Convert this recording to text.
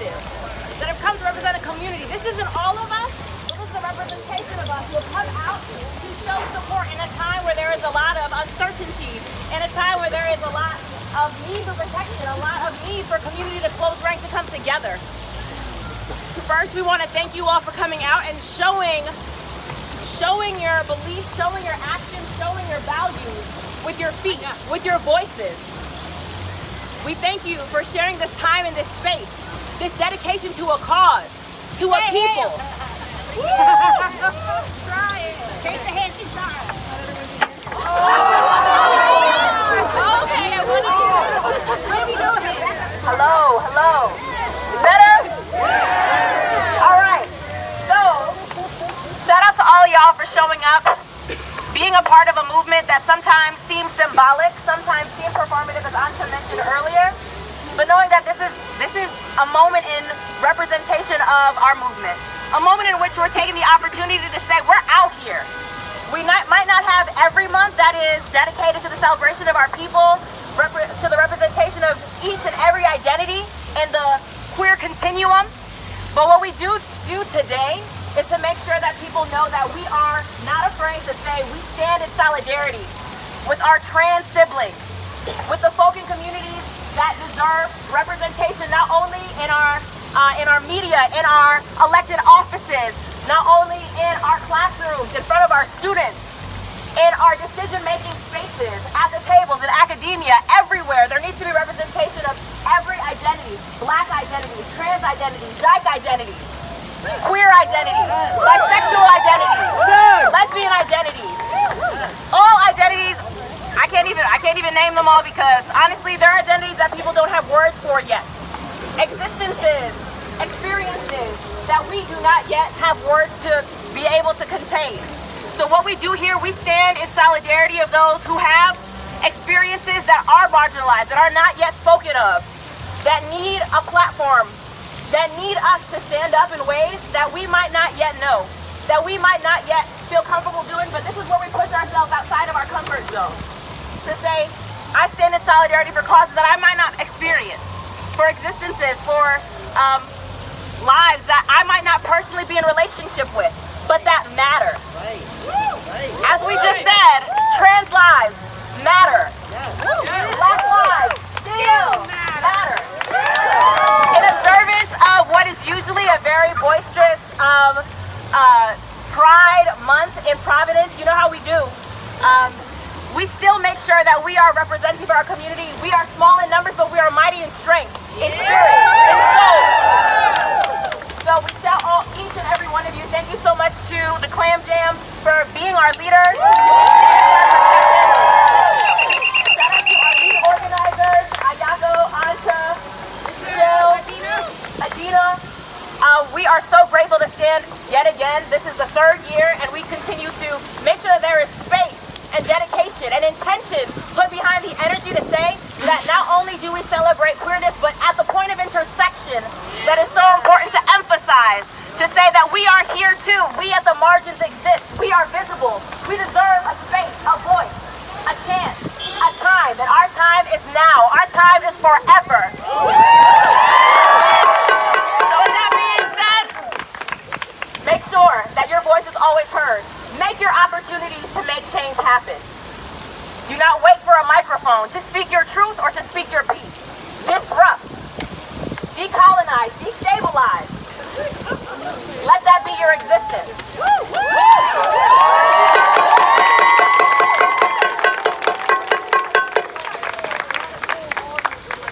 here that have come to represent a community. This isn't all of us, but this is a representation of us who have come out to show support in a time where there is a lot of uncertainty, in a time where there is a lot of need for protection, a lot of need for community to close ranks and come together. First, we want to thank you all for coming out and showing your beliefs, showing your actions, showing your values with your feet, with your voices. We thank you for sharing this time in this space, this dedication to a cause, to a people. Try it. Take the hand, she's not. Okay, hello, hello. Better? All right. So, shout out to all of y'all for showing up, being a part of a movement that sometimes seems symbolic, sometimes seems performative, as Anta mentioned earlier, but knowing that this is a moment in representation of our movement, a moment in which we're taking the opportunity to say we're out here. We might not have every month that is dedicated to the celebration of our people, to the representation of each and every identity in the queer continuum, but what we do today is to make sure that people know that we are not afraid to say we stand in solidarity with our trans siblings, with the folk and communities that deserve representation not only in our media, in our elected offices, not only in our classrooms, in front of our students, in our decision-making spaces, at the tables, in academia, everywhere. There needs to be representation of every identity, Black identities, trans identities, dyke identities, queer identities, bisexual identities, lesbian identities, all identities. I can't even name them all because honestly, there are identities that people don't have words for yet. Existences, experiences that we do not yet have words to be able to contain. So what we do here, we stand in solidarity of those who have experiences that are marginalized, that are not yet spoken of, that need a platform, that need us to stand up in ways that we might not yet know, that we might not yet feel comfortable doing, but this is where we push ourselves outside of our comfort zone. To say, I stand in solidarity for causes that I might not experience, for existences, for lives that I might not personally be in relationship with, but that matter. Right. As we just said, trans lives matter. Black lives still matter. In observance of what is usually a very boisterous Pride Month in Providence, you know how we do. We still make sure that we are representative of our community. We are small in numbers, but we are mighty in strength, in spirit, in soul. So we shout all, each and every one of you, thank you so much to the Clam Jam for being our leaders. Shout out to our lead organizers, Ayago, Anta, Michelle, Adina. We are so grateful to stand yet again. This is the third year, and we continue to make sure that there is space and dedication and intention put behind the energy to say that not only do we celebrate queerness, but at the point of intersection that is so important to emphasize, to say that we are here too. We at the margins exist. We are visible. We deserve a space, a voice, a chance, a time, and our time is now. Our time is forever. So with that being said, make sure that your voice is always heard. Make your opportunities to make change happen. Do not wait for a microphone to speak your truth or to speak your piece.